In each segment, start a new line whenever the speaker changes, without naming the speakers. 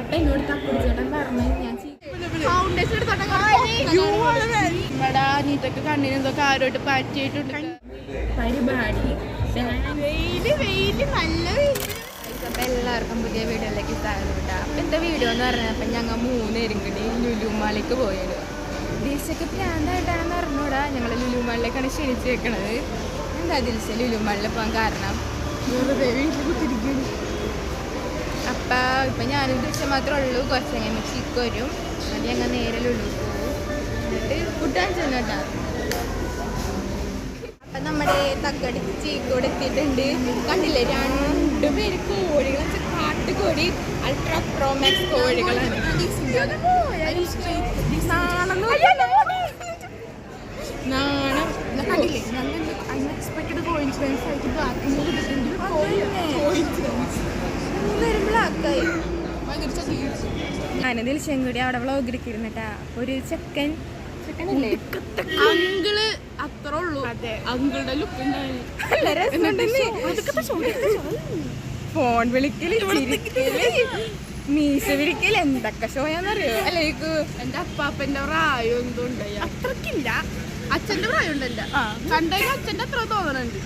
അപ്പൊ എന്നോട് തക്കുടിച്ചേട്ടൻ പറഞ്ഞു ഞാൻ
ഇവിടെ നീത്തൊക്കെ കണ്ണിനെന്തോ കാര്യമായിട്ട് പറ്റിയിട്ടുണ്ട്
പരിപാടി
അപ്പൊ എല്ലാവർക്കും പുതിയ വീഡിയോയിലേക്ക് സ്വാഗതം. അപ്പൊ എന്താ വീഡിയോ എന്ന് പറഞ്ഞാൽ അപ്പൊ ഞങ്ങൾ 3 പേരും കൂടി ലുലുമാളിലേക്ക് പോയത്. ദിൽഷയ്ക്ക് പ്രാന്തായിട്ടാണെന്ന് അറിഞ്ഞൂടാ, ഞങ്ങൾ ലുലുമാളിലേക്കാണ് ക്ഷണിച്ചേക്കണത്. എന്താ ദിൽഷ ലുലുമാളിൽ പോകാൻ കാരണം? അപ്പം ഇപ്പം ഞാനും ദിൽഷ മാത്രമേ ഉള്ളൂ. കുറച്ച് കഴിഞ്ഞാൽ ചിക്ക് വരും, അത് ഞങ്ങൾ നേരെ ലുലു പോകും. എന്നിട്ട് ഫുഡ് ചെന്നിട്ടാ. അപ്പം നമ്മുടെ തക്കടി ചീക്കോട് എത്തിയിട്ടുണ്ട്. കണ്ടില്ലേ, 2 പേര് കോഴികൾ, കാട്ടുകോഴി, അൾട്രാ പ്രോമാക്സ് കോഴികളാണ്. നാണം കണ്ടില്ലേ, നല്ല അൺഎക്സ്പെക്റ്റഡ് കോയിൻസിഡൻസ് ആയിട്ട് ബ്ലാക്കായി. ഞാനതിൽ ചെങ്കുടി അവിടെ വ്ളോഗിലേക്ക് ഇരുന്നിട്ടാ. ഒരു ചെക്കനല്ലേ അങ്കിള് അത്ര ഉള്ളൂ. അതെ, അങ്കിളുടെ ലുക്ക് ഫോൺ വിളിക്കല്, മീശ വിളിക്കല്, എന്തൊക്കെ ഷോയാന്നറിയോ? അല്ലേക്ക് എന്റെ അപ്പാപ്പന്റെ പ്രായം എന്തോ ഉണ്ടായി, അത്രക്കില്ല. അച്ഛന്റെ പ്രായം ഉണ്ടല്ല, കണ്ടെങ്കിൽ അച്ഛന്റെ അത്ര തോന്നണുണ്ട്.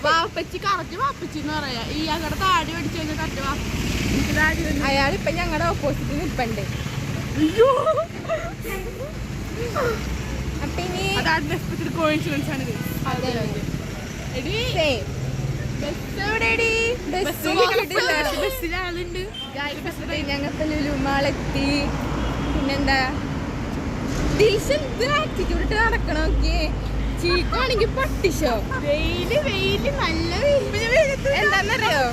വാപ്പച്ചി കറക്റ്റ് വാപ്പച്ചി എന്ന് പറയാ. ഈ ഞങ്ങളുടെ താടി പഠിച്ചു കഴിഞ്ഞാൽ കറക്റ്റ് വാപ്പച്ചി. അയാളിപ്പൊ ഞങ്ങളുടെ ഓപ്പോസിറ്റ് നിൽപ്പണ്ട്. അപ്പൊ ഇനി കോയിൻസിഡൻസ് ആണ്. ഞങ്ങൾക്ക് ലുലുമാളെത്തി. പിന്നെന്താ ആറ്റിറ്റ്യൂഡ് നടക്കണോക്കെ. ചീക്കാണെങ്കിൽ പട്ടിഷോ, വെയില് നല്ല എന്താന്നറിയോ,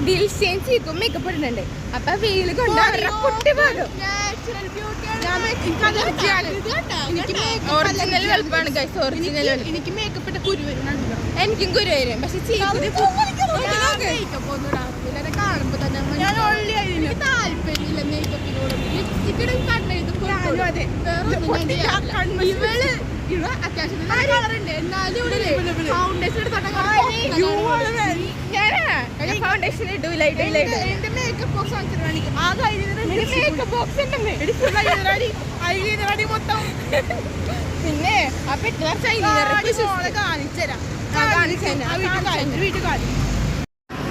ദിൽഷയും ചീക്കും മേക്കപ്പ് ഇടുന്നുണ്ട്. അപ്പൊ വെയില് കൊണ്ട് കുട്ടി പോകും. ഒറിജിനൽ വെളുപ്പാണ് ഗൈസ്, ഒറിജിനൽ. എനിക്ക് മേക്കപ്പ് ഇട്ട കുരു വരും, എനിക്കും കുരു വരും. പക്ഷെ കാണുമ്പോ തന്നെ താല്പര്യമില്ല മേക്കപ്പിനോട്. ലിപ്സ്റ്റിക്കിടും കണ്ണെഴുതും. ഇവള് അത്യാവശ്യം കളറുണ്ട്, എന്നാലും ഫൗണ്ടേഷൻ ഫൗണ്ടേഷൻ ഇടൂല. എന്റെ മേക്കപ്പ് ബോക്സ് കാണിക്കും. ആ മേക്കപ്പ് ബോക്സ് മൊത്തം. പിന്നെ ആ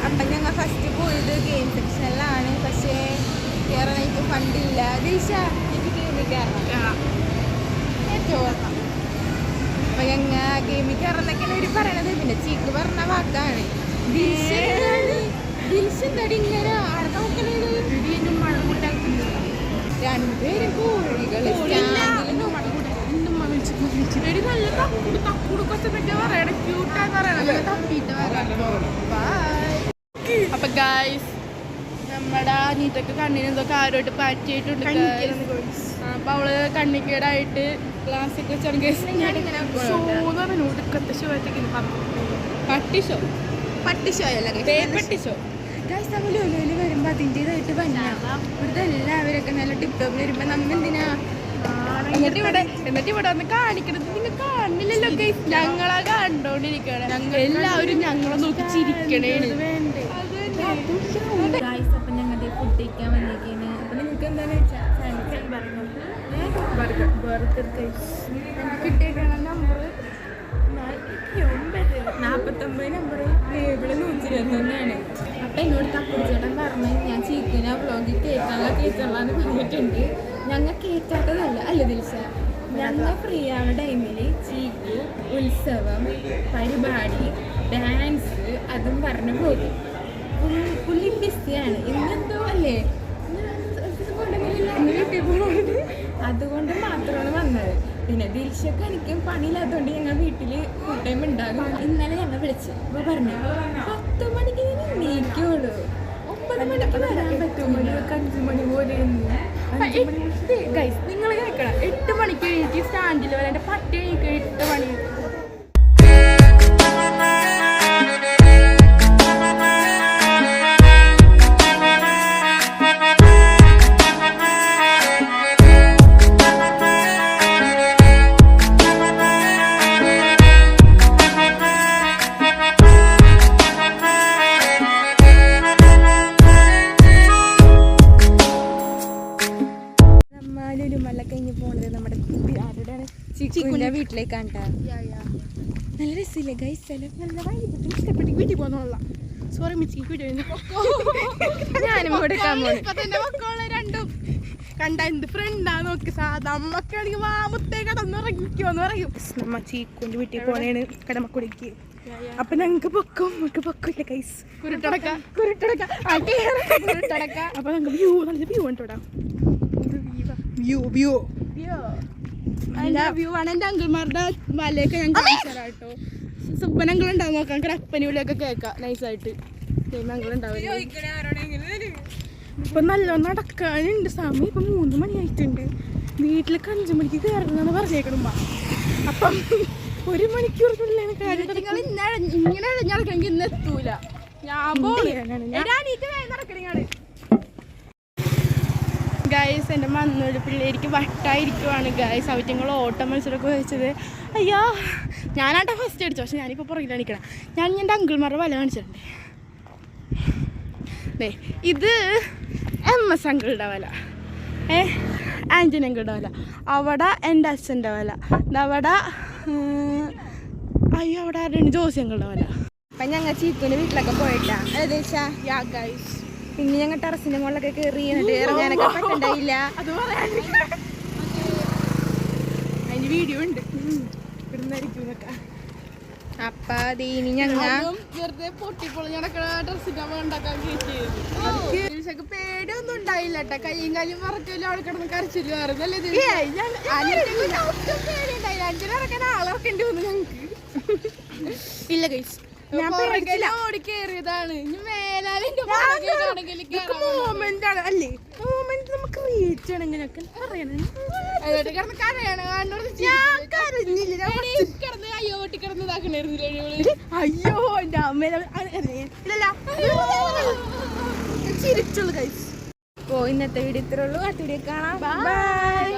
അപ്പൊ ഞങ്ങൾ ഫസ്റ്റ് പോയത് ഗെയിം സെക്ഷനിലാണ്. പക്ഷേ കയറാൻ എനിക്ക് ഫണ്ടില്ല. ദിൽഷ എനിക്ക് ഗെയിമിൽ കയറണം. അപ്പൊ ഞങ്ങ ഗെയിമിൽ കയറുന്നൊക്കെയാണ് ഇവര് പറയണത്. പിന്നെ ചീക്ക് പറഞ്ഞ വാക്കാണ് ദിൽഷ എന്താടി ഇങ്ങനെ ആടെ നോക്കണത്. 2 പേരും കോഴികള് അപ്പൊ ഗൈസ് നമ്മുടെ അനീത്തൊക്കെ കണ്ണിനെന്തോ കാര്യമായിട്ട് പറ്റിയിട്ടുണ്ട്. അപ്പൊ അവള് കണ്ണിക്കേടായിട്ട് ക്ലാസ്സിൽ വെച്ചാണ് പട്ടിഷോ ലുലുവിൽ വരുമ്പോ അതിൻ്റെതായിട്ട് ഇവിടുത്തെ എല്ലാവരൊക്കെ നല്ല ടിപ് ടോപ്പിൽ വരുമ്പോ നമ്മ എന്തിനാ എന്നിട്ട് ഇവിടെ വന്ന് കാണിക്കണത് നിങ്ങൾ കാണില്ലല്ലോ ഗൈസ്. ഞങ്ങളാ കണ്ടോണ്ടിരിക്കണേ, എല്ലാവരും ഞങ്ങളെ നോക്കി ചിരിക്കണേണ്. അപ്പൊ ഞങ്ങളുടെ ഫുഡ് കഴിക്കാൻ വന്നിരിക്കുകയാണ്. അപ്പൊ നിങ്ങൾക്ക് എന്താന്ന് വെച്ചാൽ കിട്ടിയേക്കണ നമ്പർ 49 നമ്പർ ടേബിള് 121. അപ്പൊ എന്നോട് തക്കുടിച്ചേട്ടൻ പറഞ്ഞു ഞാൻ ചീക്കിനെ വ്ളോഗിൽ കേറ്റാന്ന് പറഞ്ഞിട്ടുണ്ട്. ഞങ്ങൾ കേറ്റാത്തതല്ല അല്ല ദിൽഷ, ഞങ്ങൾ ഫ്രീ ആവുന്ന ടൈമിൽ ചീക്കു ഉത്സവം, പരിപാടി, ഡാൻസ് അതും പറഞ്ഞു പോകും. പുള്ളി ബിസിയാണ്. ഇന്നെന്തോ അല്ലേ, അതുകൊണ്ട് മാത്രമാണ് വന്നത്. പിന്നെ ദിൽഷക്ക് എനിക്കും പണിയില്ലാത്തതുകൊണ്ട് ഞങ്ങൾ വീട്ടിൽ ഫുൾ ടൈം ഉണ്ടാകും. ഇന്നലെ ഞങ്ങൾ വിളിച്ചു. അപ്പോൾ പറഞ്ഞു 10 മണിക്ക് ഞാൻ നീക്കുള്ളൂ, 9 മണിക്ക് വരാൻ പറ്റും. 5 മണി പോലെ ഗൈസ് നിങ്ങൾ കേൾക്കണം. 8 മണിക്ക് എനിക്ക് സ്റ്റാൻഡിൽ വരാൻ. എൻ്റെ പട്ടി എനിക്ക് 8 മണി. വീട്ടിലേക്കാണ് കേട്ടോ. നല്ല രസമില്ലേ ഗൈസ്? സ്ഥലം
നല്ല ഇഷ്ടപ്പെട്ടു. വീട്ടിൽ പോകുന്നുള്ള സോറി മിച്ചി വീഡിയോ
ഞാനും കൊടുക്കാൻ പോണു.
മക്കളെ രണ്ടും കണ്ട എന്ത് ഫ്രണ്ടാ നോക്കി. സാധാ അമ്മക്കാണെങ്കിൽ മാമത്തേ കടന്നിറങ്ങിക്കോന്ന് പറയും. നമ്മ ചീക്കുന്റെ വീട്ടിൽ പോണേണ് കടമക്കുടിക്ക്. അപ്പൊ ഞങ്ങക്ക് പൊക്കില്ല ഗൈസ്. കുരുട്ടടക്ക അപ്പൊ ഞങ്ങക്ക് വ്യൂ നല്ല വ്യൂ ഉണ്ടോടാ. വ്യൂ ആണ്. എന്റെ അങ്കിൾമാരുടെ വലയൊക്കെ ഞങ്ങൾക്ക് കേട്ടോ. സുപ്പൻ അങ്കിൾ ഉണ്ടാവും നോക്കാം. അപ്പനി വിളിയൊക്കെ കേൾക്കാം നൈസായിട്ട്. അങ്കിൾ ഉണ്ടാവില്ല. ഇപ്പൊ നല്ലോണം നടക്കാനുണ്ട്. സമയം ഇപ്പൊ 3 മണിയായിട്ടുണ്ട്. വീട്ടിലേക്ക് 5 മണിക്ക് കയറുന്നാണ് പറഞ്ഞേക്കണുമ്പ. അപ്പം 1 മണിക്കൂറിനുള്ളിലാണ് കാര്യം. ഇങ്ങനെ നടക്കണമെങ്കിൽ ഇന്ന് എത്തൂല. ഞാൻ നടക്കണ ഗൈസ്. എൻ്റെ മന്നൊരു പിള്ളേർക്ക് വട്ടായിരിക്കുവാണ് ഗൈസ്. അവറ്റങ്ങൾ ഓട്ടം മത്സരമൊക്കെ വെച്ചത്. അയ്യോ ഞാനാട്ടാ ഫസ്റ്റ് അടിച്ചു. പക്ഷെ ഞാനിപ്പോൾ പുറകിലാണ് നിൽക്കണം. ഞാൻ എൻ്റെ അങ്കിൾമാരുടെ വല കാണിച്ചിട്ടുണ്ട്. ദേ ഇത് MS അങ്കിളുടെ വല, ആൻറ്റണി അങ്കിളുടെ വല. അവിടെ എൻ്റെ അച്ഛൻ്റെ വല. അവിടെ അയ്യോ അവിടെ ആരുടെയാണ് ജോസി അങ്കിളുടെ വല.
അപ്പം ഞങ്ങൾ ചീക്കുവിൻ്റെ വീട്ടിലൊക്കെ പോയിട്ടാ. ഏകദേശം
യാ ഗൈസ്.
പിന്നെ ഞങ്ങൾ ടെറസിൻ്റെ മുകളിലൊക്കെ കയറി ഇറങ്ങാനൊക്കെ പറ്റണ്ടായില്ല.
അത് പറയാൻ അതിന് വീഡിയോ ഉണ്ട്. ഇവിടുന്നായിരിക്കും.
അപ്പൊ ഇനി ഞങ്ങൾ
വെറുതെ പൊട്ടിപ്പൊളിഞ്ഞടക്കണ ഡ്രസ്സിന്റെ ഉണ്ടാക്കാൻ കേട്ടിയൊക്കെ പേടിയൊന്നും ഉണ്ടായില്ല കേട്ടോ. കയ്യും കാലും മറക്കല്ലോ. അവിടെ കിടന്ന് കരച്ചില്ലായിരുന്നല്ലേ. പേടിയുണ്ടായില്ല. അഞ്ചിനിറക്കാൻ ആളിറക്കേണ്ടി വന്നു ഞങ്ങക്ക്. ഇല്ല ഗൈസ്, ഞാൻ ഓടി കയറിയതാണ്. ഇനി മേലാലിന്റെ മോമെന്റ് ആണ് അല്ലേ. മോമെന്റ് നമുക്ക് റീച്ച് ആണ്. ഇങ്ങനെയൊക്കെ പറയണേ. കിടന്ന് കരയാണ്. കിടന്ന് അയ്യോ പൊട്ടി കിടന്ന് ഇതാക്കണായിരുന്നില്ല. അയ്യോ എന്റെ അമ്മ ചിരിച്ചുള്ളു ഗൈസ്.
ഇന്നത്തെ വീഡിയോ ഇത്രേ ഉള്ളൂ. അടുത്ത വീഡിയോ കാണാം. ബൈ.